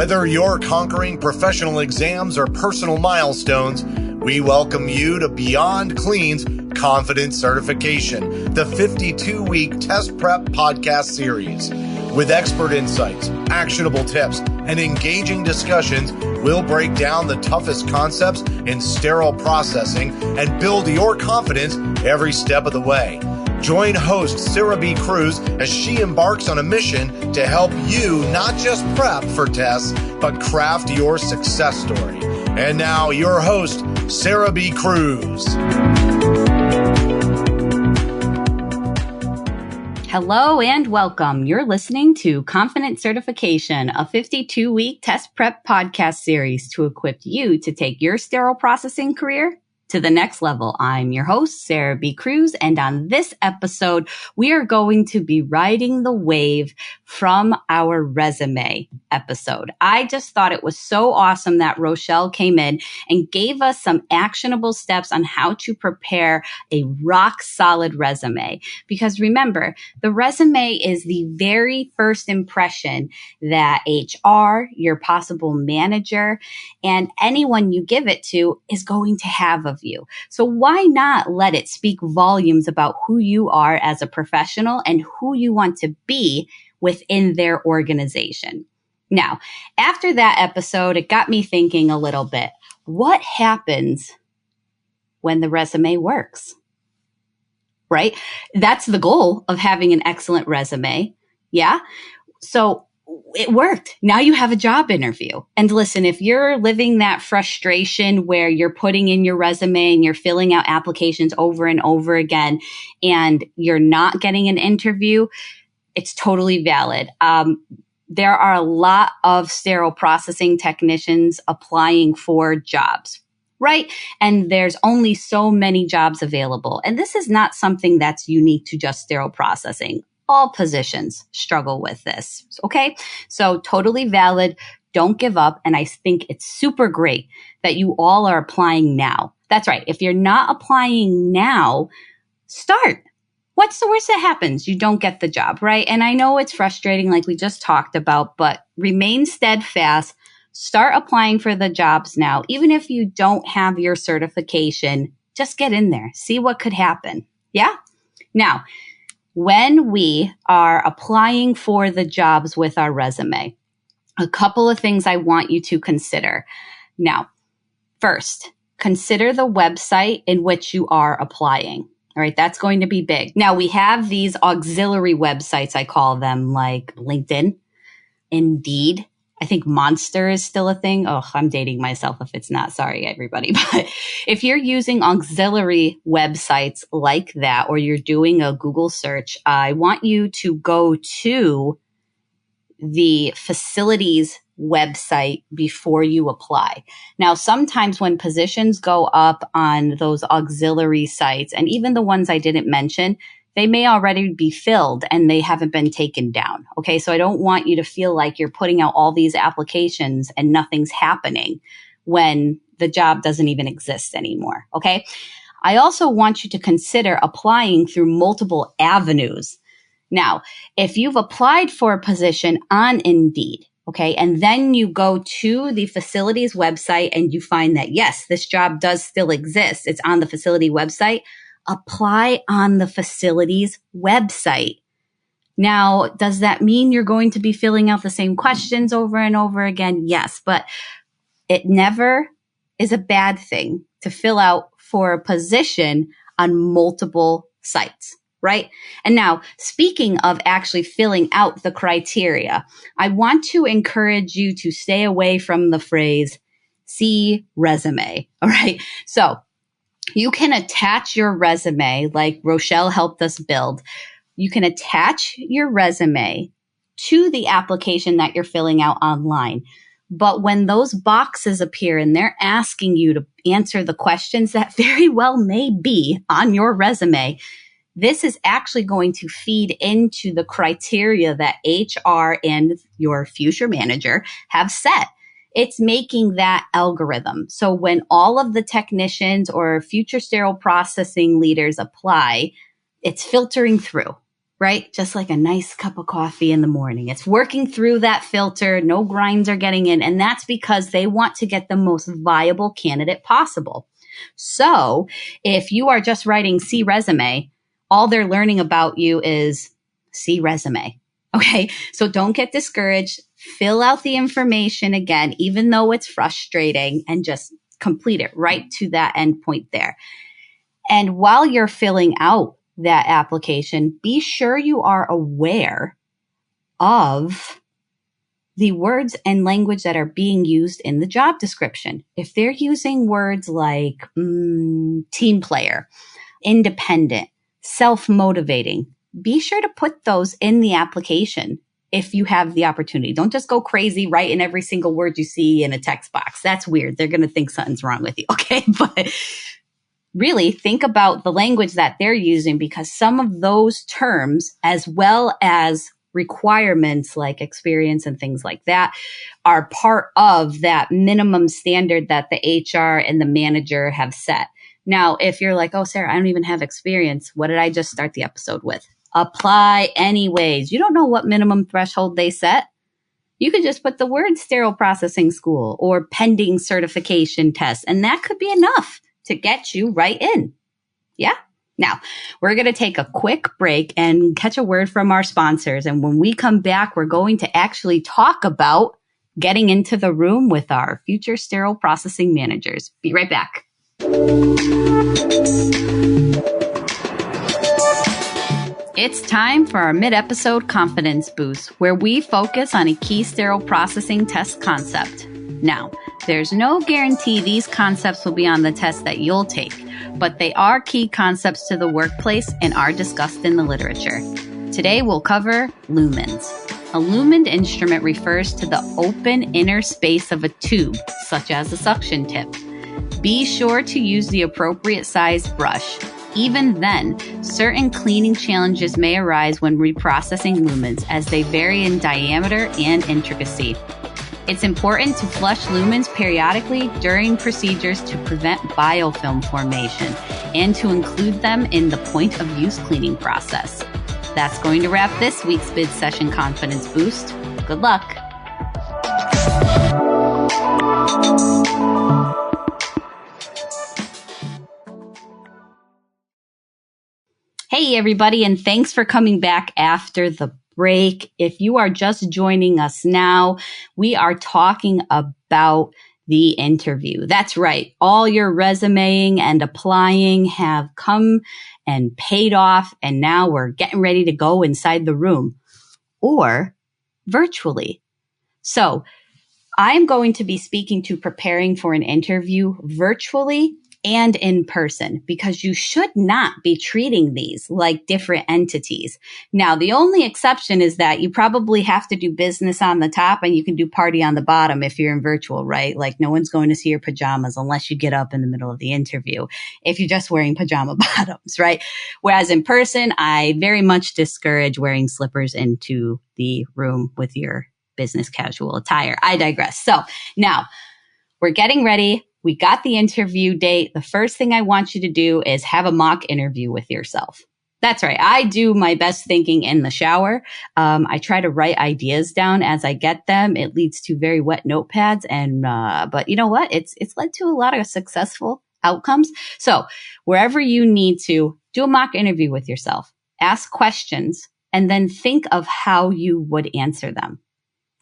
Whether you're conquering professional exams or personal milestones, we welcome you to Beyond Clean's Confidence Certification, the 52-week test prep podcast series. With expert insights, actionable tips, and engaging discussions, we'll break down the toughest concepts in sterile processing and build your confidence every step of the way. Join host Sarah B. Cruz as she embarks on a mission to help you not just prep for tests, but craft your success story. And now your host, Sarah B. Cruz. Hello and welcome. You're listening to Confidence Certification, a 52-week test prep podcast series to equip you to take your sterile processing career to the next level. I'm your host, Sarah B. Cruz, and on this episode, we are going to be riding the wave from our resume episode. I just thought it was so awesome that Rochelle came in and gave us some actionable steps on how to prepare a rock solid resume. Because remember, the resume is the very first impression that HR, your possible manager, and anyone you give it to is going to have of you. So why not let it speak volumes about who you are as a professional and who you want to be within their organization? Now, after that episode, it got me thinking a little bit. What happens when the resume works? Right? That's the goal of having an excellent resume. Yeah. So it worked. Now you have a job interview. And listen, if you're living that frustration where you're putting in your resume and you're filling out applications over and over again and you're not getting an interview, it's totally valid. There are a lot of sterile processing technicians applying for jobs, right? And there's only so many jobs available. And this is not something that's unique to just sterile processing. All positions struggle with this. Okay. So totally valid. Don't give up. And I think it's super great that you all are applying now. That's right. If you're not applying now, start. What's the worst that happens? You don't get the job, right? And I know it's frustrating like we just talked about, but remain steadfast. Start applying for the jobs now. Even if you don't have your certification, just get in there. See what could happen. Yeah. Now, when we are applying for the jobs with our resume, a couple of things I want you to consider. Now, first, consider the website in which you are applying. All right, that's going to be big. Now, we have these auxiliary websites, I call them, like LinkedIn, Indeed. I think Monster is still a thing. Oh, I'm dating myself if it's not. Sorry, everybody. But if you're using auxiliary websites like that, or you're doing a Google search, I want you to go to the facilities website before you apply. Now, sometimes when positions go up on those auxiliary sites, and even the ones I didn't mention, they may already be filled and they haven't been taken down. Okay. So I don't want you to feel like you're putting out all these applications and nothing's happening when the job doesn't even exist anymore. Okay. I also want you to consider applying through multiple avenues. Now, if you've applied for a position on Indeed, okay, and then you go to the facilities website and you find that, yes, this job does still exist. It's on the facility website. Apply on the facilities website. Now, does that mean you're going to be filling out the same questions over and over again? Yes, but it never is a bad thing to fill out for a position on multiple sites, right? And now, speaking of actually filling out the criteria, I want to encourage you to stay away from the phrase, see resume, all right? So, you can attach your resume like Rochelle helped us build. You can attach your resume to the application that you're filling out online. But when those boxes appear and they're asking you to answer the questions that very well may be on your resume, this is actually going to feed into the criteria that HR and your future manager have set. It's making that algorithm. So when all of the technicians or future sterile processing leaders apply, it's filtering through, right? Just like a nice cup of coffee in the morning. It's working through that filter. No grinds are getting in. And that's because they want to get the most viable candidate possible. So if you are just writing C resume, all they're learning about you is C resume. Okay. So don't get discouraged. Fill out the information again, even though it's frustrating, and just complete it right to that end point there. And while you're filling out that application, be sure you are aware of the words and language that are being used in the job description. If they're using words like team player, independent, self-motivating, be sure to put those in the application if you have the opportunity. Don't just go crazy writing every single word you see in a text box. That's weird. They're going to think something's wrong with you, okay? But really think about the language that they're using, because some of those terms, as well as requirements like experience and things like that, are part of that minimum standard that the HR and the manager have set. Now, if you're like, oh, Sarah, I don't even have experience, what did I just start the episode with? Apply anyways. You don't know what minimum threshold they set. You could just put the word sterile processing school or pending certification test, and that could be enough to get you right in. Yeah? Now, we're going to take a quick break and catch a word from our sponsors. And when we come back, we're going to actually talk about getting into the room with our future sterile processing managers. Be right back. It's time for our mid-episode confidence boost, where we focus on a key sterile processing test concept. Now, there's no guarantee these concepts will be on the test that you'll take, but they are key concepts to the workplace and are discussed in the literature. Today, we'll cover lumens. A lumen instrument refers to the open inner space of a tube, such as a suction tip. Be sure to use the appropriate size brush. Even then, certain cleaning challenges may arise when reprocessing lumens, as they vary in diameter and intricacy. It's important to flush lumens periodically during procedures to prevent biofilm formation and to include them in the point of use cleaning process. That's going to wrap this week's Bid Session Confidence Boost. Good luck. Hey, everybody, and thanks for coming back after the break. If you are just joining us now, we are talking about the interview. That's right. All your resumeing and applying have come and paid off, and now we're getting ready to go inside the room or virtually. So I'm going to be speaking to preparing for an interview virtually and in person, because you should not be treating these like different entities. Now, the only exception is that you probably have to do business on the top and you can do party on the bottom if you're in virtual, right? Like no one's going to see your pajamas unless you get up in the middle of the interview if you're just wearing pajama bottoms, right? Whereas in person, I very much discourage wearing slippers into the room with your business casual attire. I digress. So now we're getting ready. We got the interview date. The first thing I want you to do is have a mock interview with yourself. That's right. I do my best thinking in the shower. I try to write ideas down as I get them. It leads to very wet notepads, but you know what? It's led to a lot of successful outcomes. So wherever you need to, do a mock interview with yourself. Ask questions and then think of how you would answer them.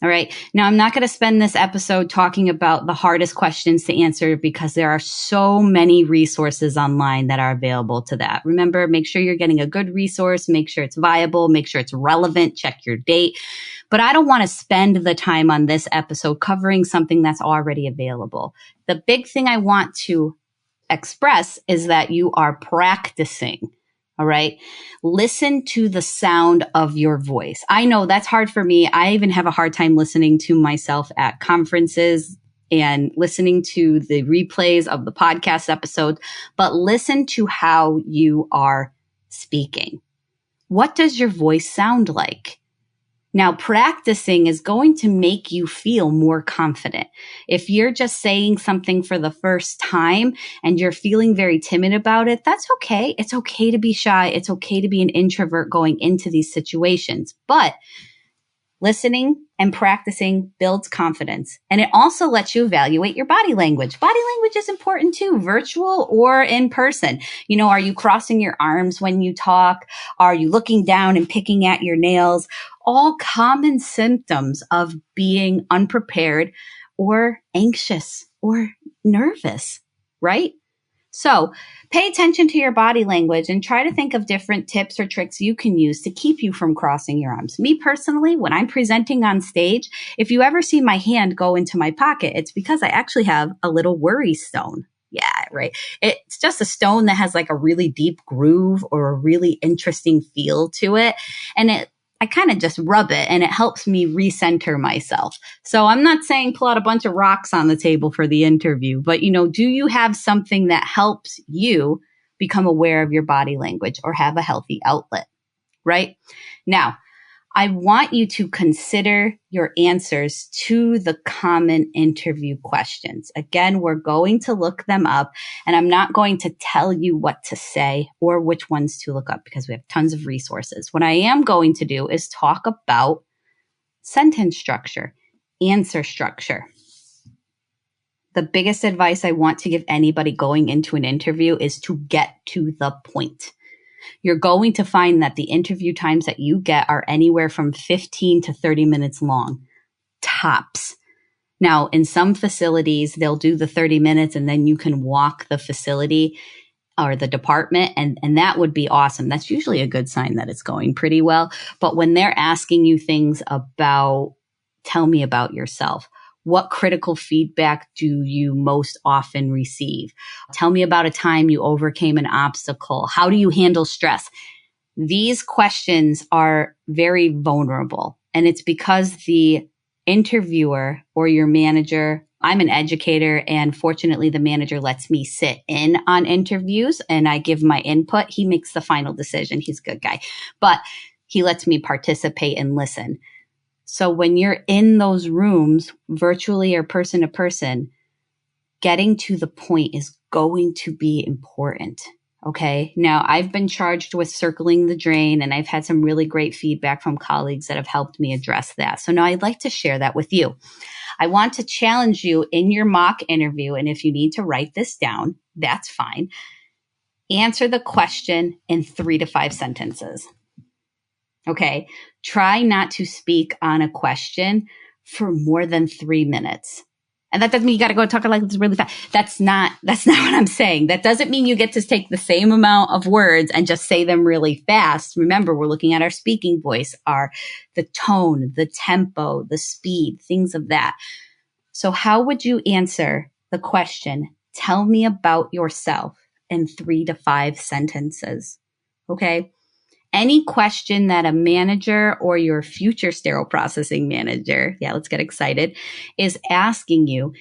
All right. Now, I'm not going to spend this episode talking about the hardest questions to answer because there are so many resources online that are available to that. Remember, make sure you're getting a good resource, make sure it's viable, make sure it's relevant, check your date. But I don't want to spend the time on this episode covering something that's already available. The big thing I want to express is that you are practicing. All right. Listen to the sound of your voice. I know that's hard for me. I even have a hard time listening to myself at conferences and listening to the replays of the podcast episodes, but listen to how you are speaking. What does your voice sound like? Now, practicing is going to make you feel more confident. If you're just saying something for the first time and you're feeling very timid about it, that's okay. It's okay to be shy. It's okay to be an introvert going into these situations. But listening and practicing builds confidence. And it also lets you evaluate your body language. Body language is important too, virtual or in person. Are you crossing your arms when you talk? Are you looking down and picking at your nails? All common symptoms of being unprepared or anxious or nervous, right? So pay attention to your body language and try to think of different tips or tricks you can use to keep you from crossing your arms. Me personally, when I'm presenting on stage, if you ever see my hand go into my pocket, it's because I actually have a little worry stone. Yeah, right. It's just a stone that has like a really deep groove or a really interesting feel to it. And I kind of just rub it and it helps me recenter myself. So I'm not saying pull out a bunch of rocks on the table for the interview, but do you have something that helps you become aware of your body language or have a healthy outlet, right? Now, I want you to consider your answers to the common interview questions. Again, we're going to look them up, and I'm not going to tell you what to say or which ones to look up because we have tons of resources. What I am going to do is talk about sentence structure, answer structure. The biggest advice I want to give anybody going into an interview is to get to the point. You're going to find that the interview times that you get are anywhere from 15 to 30 minutes long, tops. Now, in some facilities, they'll do the 30 minutes and then you can walk the facility or the department, and that would be awesome. That's usually a good sign that it's going pretty well. But when they're asking you things about, tell me about yourself. What critical feedback do you most often receive? Tell me about a time you overcame an obstacle. How do you handle stress? These questions are very vulnerable. And it's because the interviewer or your manager, I'm an educator, and fortunately the manager lets me sit in on interviews and I give my input. He makes the final decision. He's a good guy, but he lets me participate and listen. So when you're in those rooms, virtually or person to person, getting to the point is going to be important. Okay. Now, I've been charged with circling the drain, and I've had some really great feedback from colleagues that have helped me address that. So now I'd like to share that with you. I want to challenge you in your mock interview. And if you need to write this down, that's fine. Answer the question in 3 to 5 sentences. Okay. Try not to speak on a question for more than 3 minutes. And that doesn't mean you got to go talk like this really fast. That's not what I'm saying. That doesn't mean you get to take the same amount of words and just say them really fast. Remember, we're looking at our speaking voice, the tone, the tempo, the speed, things of that. So how would you answer the question, tell me about yourself, in 3 to 5 sentences? Okay. Any question that a manager or your future sterile processing manager, let's get excited, is asking you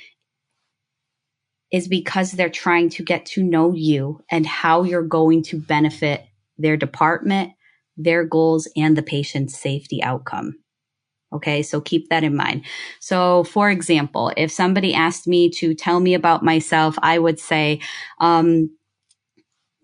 is because they're trying to get to know you and how you're going to benefit their department, their goals, and the patient's safety outcome. Okay, so keep that in mind. So for example, if somebody asked me to tell me about myself, I would say,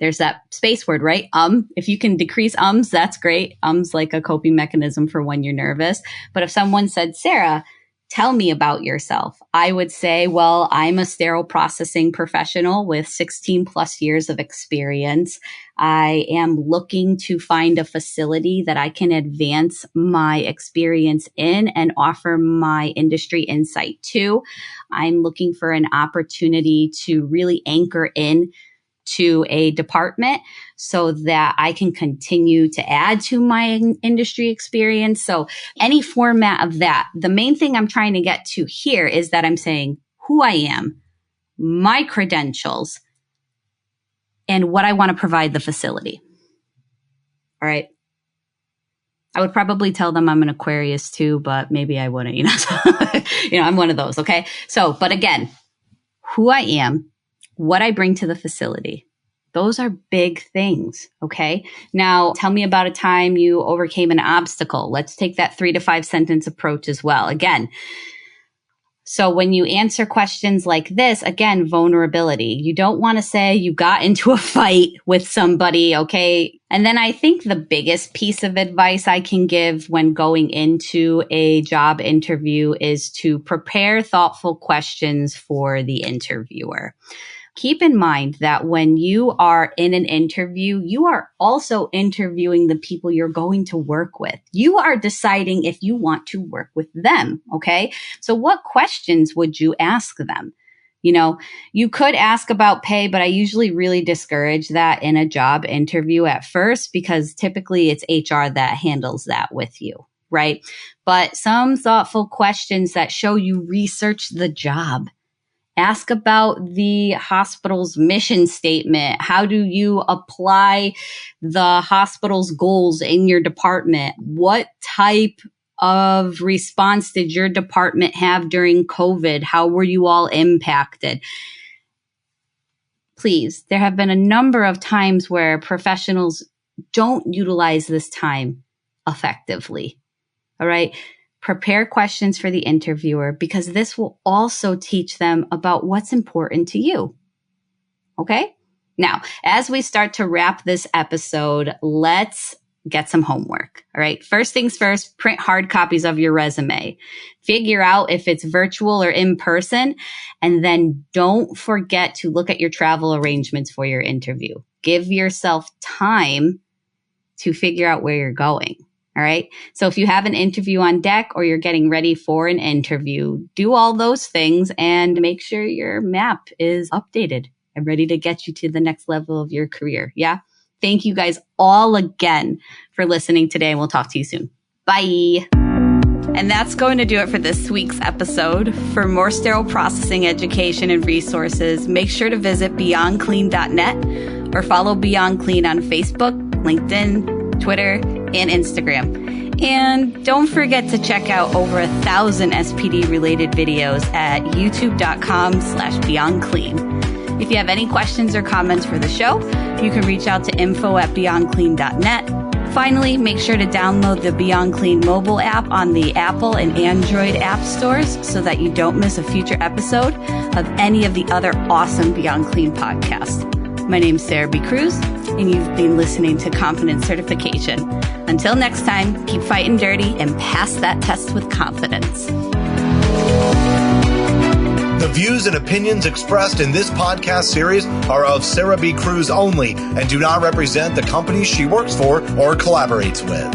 there's that space word, right? If you can decrease ums, that's great. Like a coping mechanism for when you're nervous. But if someone said, Sarah, tell me about yourself, I would say, well, I'm a sterile processing professional with 16 plus years of experience. I am looking to find a facility that I can advance my experience in and offer my industry insight to. I'm looking for an opportunity to really anchor in to a department so that I can continue to add to my industry experience. So any format of that, the main thing I'm trying to get to here is that I'm saying who I am, my credentials, and what I want to provide the facility. All right. I would probably tell them I'm an Aquarius too, but maybe I wouldn't, I'm one of those. Okay. So, but again, who I am, what I bring to the facility, Those are big things, okay? Now, tell me about a time you overcame an obstacle. Let's take that 3 to 5 sentence approach as well. Again, so when you answer questions like this, again, vulnerability. You don't want to say you got into a fight with somebody, okay? And then I think the biggest piece of advice I can give when going into a job interview is to prepare thoughtful questions for the interviewer. Keep in mind that when you are in an interview, you are also interviewing the people you're going to work with. You are deciding if you want to work with them, okay? So what questions would you ask them? You know, you could ask about pay, but I usually really discourage that in a job interview at first because typically it's HR that handles that with you, right? But some thoughtful questions that show you research the job. Ask about the hospital's mission statement. How do you apply the hospital's goals in your department? What type of response did your department have during COVID? How were you all impacted? Please, there have been a number of times where professionals don't utilize this time effectively. All right. Prepare questions for the interviewer because this will also teach them about what's important to you. Okay? Now, as we start to wrap this episode, let's get some homework. All right? First things first, print hard copies of your resume. Figure out if it's virtual or in person, and then don't forget to look at your travel arrangements for your interview. Give yourself time to figure out where you're going. All right. So if you have an interview on deck or you're getting ready for an interview, do all those things and make sure your map is updated and ready to get you to the next level of your career. Yeah. Thank you guys all again for listening today, and we'll talk to you soon. Bye. And that's going to do it for this week's episode. For more sterile processing education and resources, make sure to visit beyondclean.net or follow Beyond Clean on Facebook, LinkedIn, Twitter, and Instagram. And don't forget to check out over 1,000 SPD related videos at youtube.com/beyondclean. If you have any questions or comments for the show, you can reach out to info@beyondclean.net. Finally, make sure to download the Beyond Clean mobile app on the Apple and Android app stores so that you don't miss a future episode of any of the other awesome Beyond Clean podcasts. My name's Sarah B. Cruz, and you've been listening to Confidence Certification. Until next time, keep fighting dirty and pass that test with confidence. The views and opinions expressed in this podcast series are of Sarah B. Cruz only and do not represent the companies she works for or collaborates with.